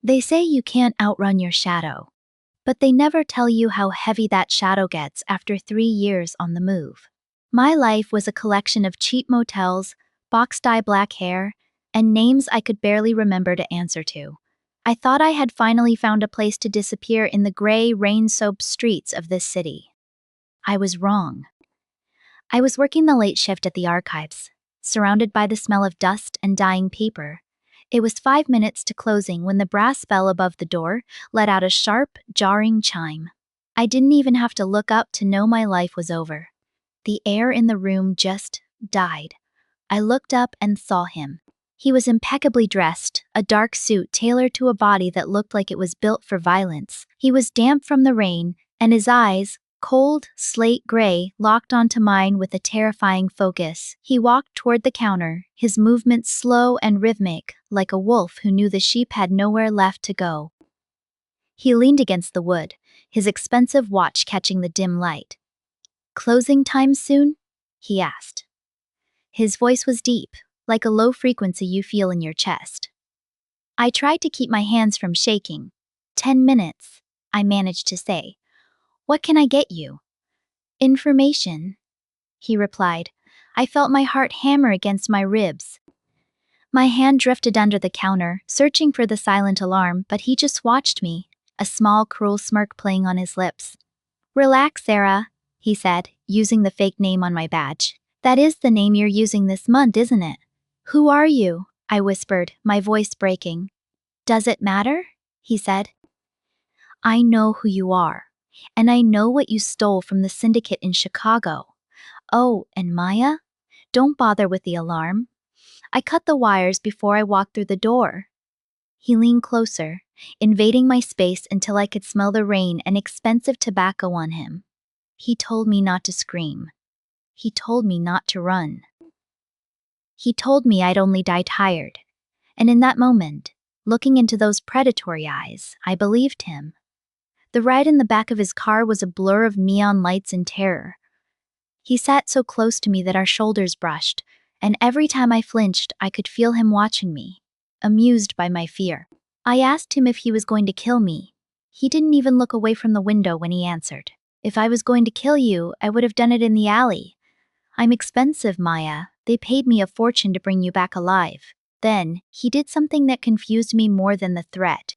They say you can't outrun your shadow, but they never tell you how heavy that shadow gets after 3 years on the move. My life was a collection of cheap motels, box-dye black hair, and names I could barely remember to answer to. I thought I had finally found a place to disappear in the gray, rain-soaked streets of this city. I was wrong. I was working the late shift at the archives, surrounded by the smell of dust and dying paper. It was 5 minutes to closing when the brass bell above the door let out a sharp, jarring chime. I didn't even have to look up to know my life was over. The air in the room just died. I looked up and saw him. He was impeccably dressed, a dark suit tailored to a body that looked like it was built for violence. He was damp from the rain, and his eyes, cold, slate gray, locked onto mine with a terrifying focus. He walked toward the counter, his movements slow and rhythmic, like a wolf who knew the sheep had nowhere left to go. He leaned against the wood, his expensive watch catching the dim light. "Closing time soon?" he asked. His voice was deep, like a low frequency you feel in your chest. I tried to keep my hands from shaking. 10 minutes, I managed to say. "What can I get you?" "Information," he replied. I felt my heart hammer against my ribs. My hand drifted under the counter, searching for the silent alarm, but he just watched me, a small, cruel smirk playing on his lips. "Relax, Sarah," he said, using the fake name on my badge. "That is the name you're using this month, isn't it?" "Who are you?" I whispered, my voice breaking. "Does it matter?" he said. "I know who you are, and I know what you stole from the syndicate in Chicago. Oh, and Maya? Don't bother with the alarm. I cut the wires before I walked through the door." He leaned closer, invading my space until I could smell the rain and expensive tobacco on him. He told me not to scream. He told me not to run. He told me I'd only die tired. And in that moment, looking into those predatory eyes, I believed him. The ride in the back of his car was a blur of neon lights and terror. He sat so close to me that our shoulders brushed, and every time I flinched, I could feel him watching me, amused by my fear. I asked him if he was going to kill me. He didn't even look away from the window when he answered. "If I was going to kill you, I would have done it in the alley. I'm expensive, Maya. They paid me a fortune to bring you back alive." Then, he did something that confused me more than the threat.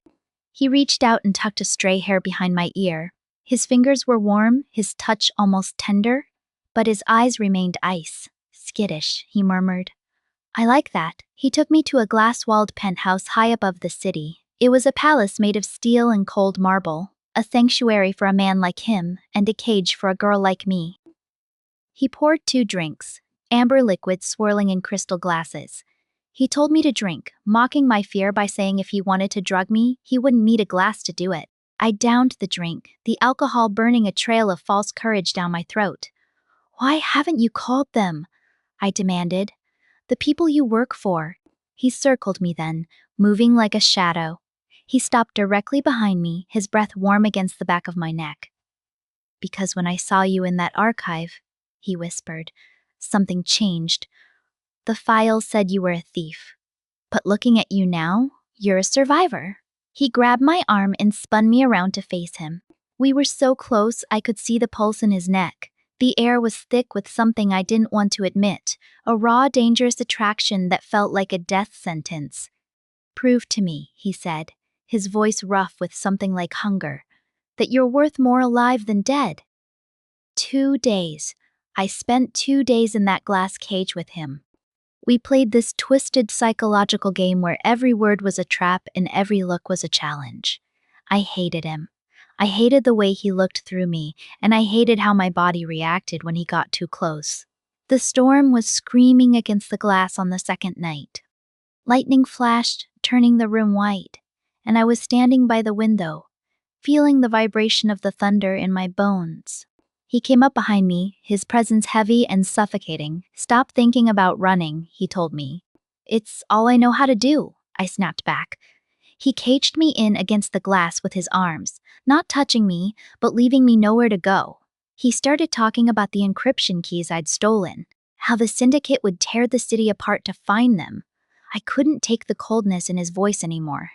He reached out and tucked a stray hair behind my ear. His fingers were warm, his touch almost tender, but his eyes remained ice. "Skittish," he murmured. "I like that." He took me to a glass-walled penthouse high above the city. It was a palace made of steel and cold marble, a sanctuary for a man like him, and a cage for a girl like me. He poured 2 drinks, amber liquid swirling in crystal glasses. He told me to drink, mocking my fear by saying if he wanted to drug me, he wouldn't need a glass to do it. I downed the drink, the alcohol burning a trail of false courage down my throat. "Why haven't you called them?" I demanded. "The people you work for." He circled me then, moving like a shadow. He stopped directly behind me, his breath warm against the back of my neck. "Because when I saw you in that archive," he whispered, "something changed. The files said you were a thief. But looking at you now, you're a survivor." He grabbed my arm and spun me around to face him. We were so close I could see the pulse in his neck. The air was thick with something I didn't want to admit, a raw, dangerous attraction that felt like a death sentence. "Prove to me," he said, his voice rough with something like hunger, "that you're worth more alive than dead." 2 days. I spent 2 days in that glass cage with him. We played this twisted psychological game where every word was a trap and every look was a challenge. I hated him. I hated the way he looked through me, and I hated how my body reacted when he got too close. The storm was screaming against the glass on the second night. Lightning flashed, turning the room white, and I was standing by the window, feeling the vibration of the thunder in my bones. He came up behind me, his presence heavy and suffocating. "Stop thinking about running," he told me. "It's all I know how to do," I snapped back. He caged me in against the glass with his arms, not touching me, but leaving me nowhere to go. He started talking about the encryption keys I'd stolen, how the syndicate would tear the city apart to find them. I couldn't take the coldness in his voice anymore.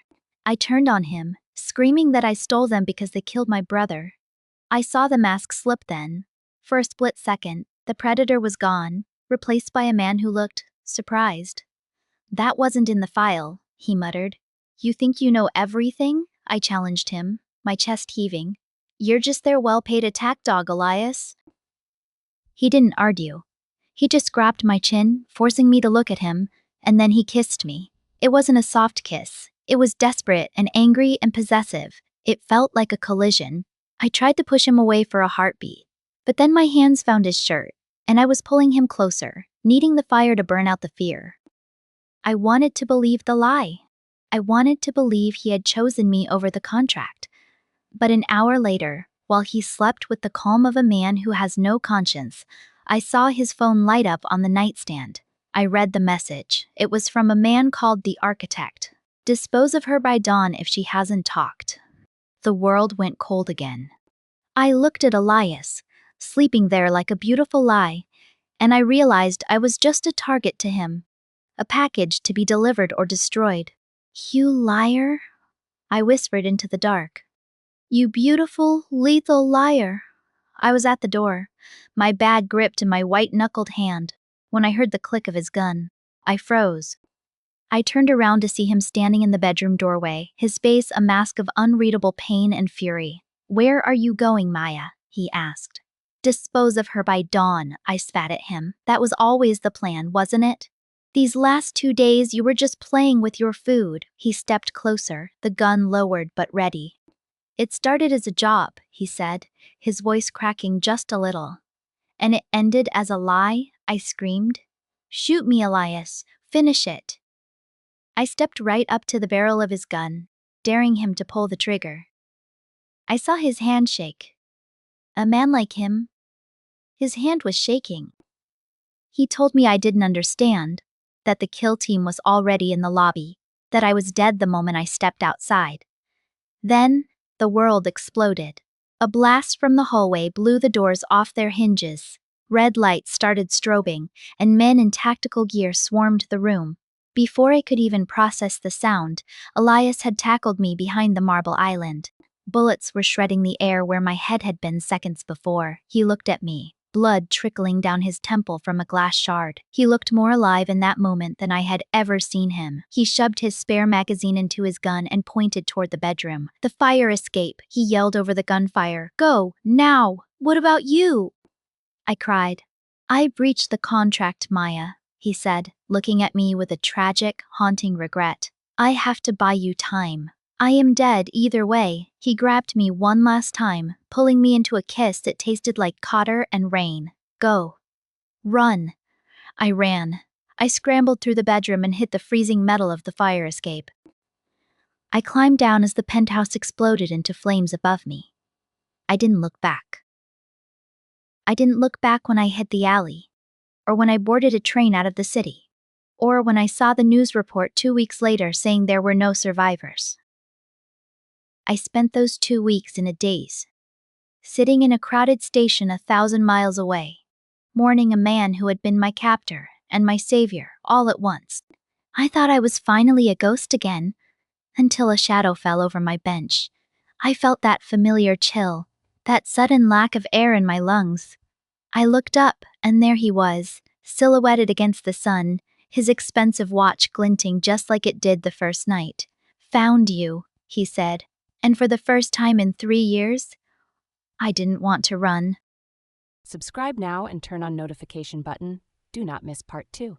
I turned on him, screaming that I stole them because they killed my brother. I saw the mask slip then. For a split second, the predator was gone, replaced by a man who looked surprised. That wasn't in the file, he muttered. You think you know everything? I challenged him, my chest heaving. You're just their well-paid attack dog, Elias. He didn't argue. He just grabbed my chin, forcing me to look at him, and then he kissed me. It wasn't a soft kiss. It was desperate and angry and possessive. It felt like a collision. I tried to push him away for a heartbeat, but then my hands found his shirt, and I was pulling him closer, needing the fire to burn out the fear. I wanted to believe the lie. I wanted to believe he had chosen me over the contract. But an hour later, while he slept with the calm of a man who has no conscience, I saw his phone light up on the nightstand. I read the message. It was from a man called the Architect. Dispose of her by dawn if she hasn't talked. The world went cold again. I looked at Elias, sleeping there like a beautiful lie, and I realized I was just a target to him. A package to be delivered or destroyed. You liar, I whispered into the dark. You beautiful, lethal liar. I was at the door, my bag gripped in my white-knuckled hand, when I heard the click of his gun. I froze. I turned around to see him standing in the bedroom doorway, his face a mask of unreadable pain and fury. Where are you going, Maya? He asked. Dispose of her by dawn, I spat at him. That was always the plan, wasn't it? These last 2 days you were just playing with your food. He stepped closer, the gun lowered but ready. It started as a job, he said, his voice cracking just a little. And it ended as a lie, I screamed. Shoot me, Elias. Finish it. I stepped right up to the barrel of his gun, daring him to pull the trigger. I saw his hand shake. A man like him. His hand was shaking. He told me I didn't understand, that the kill team was already in the lobby, that I was dead the moment I stepped outside. Then, the world exploded. A blast from the hallway blew the doors off their hinges. Red lights started strobing, and men in tactical gear swarmed the room. Before I could even process the sound, Elias had tackled me behind the marble island. Bullets were shredding the air where my head had been seconds before. He looked at me, blood trickling down his temple from a glass shard. He looked more alive in that moment than I had ever seen him. He shoved his spare magazine into his gun and pointed toward the bedroom. The fire escape, he yelled over the gunfire. Go, now! What about you? I cried. I breached the contract, Maya, he said, looking at me with a tragic, haunting regret. I have to buy you time. I am dead either way. He grabbed me one last time, pulling me into a kiss that tasted like cotter and rain. Go. Run. I ran. I scrambled through the bedroom and hit the freezing metal of the fire escape. I climbed down as the penthouse exploded into flames above me. I didn't look back. I didn't look back when I hit the alley, or when I boarded a train out of the city, or when I saw the news report 2 weeks later saying there were no survivors. I spent those 2 weeks in a daze, sitting in a crowded station 1,000 miles away, mourning a man who had been my captor and my savior all at once. I thought I was finally a ghost again, until a shadow fell over my bench. I felt that familiar chill, that sudden lack of air in my lungs. I looked up, and there he was, silhouetted against the sun, his expensive watch glinting just like it did the first night. Found you, he said. And for the first time in 3 years, I didn't want to run. Subscribe now and turn on notification button. Do not miss part 2.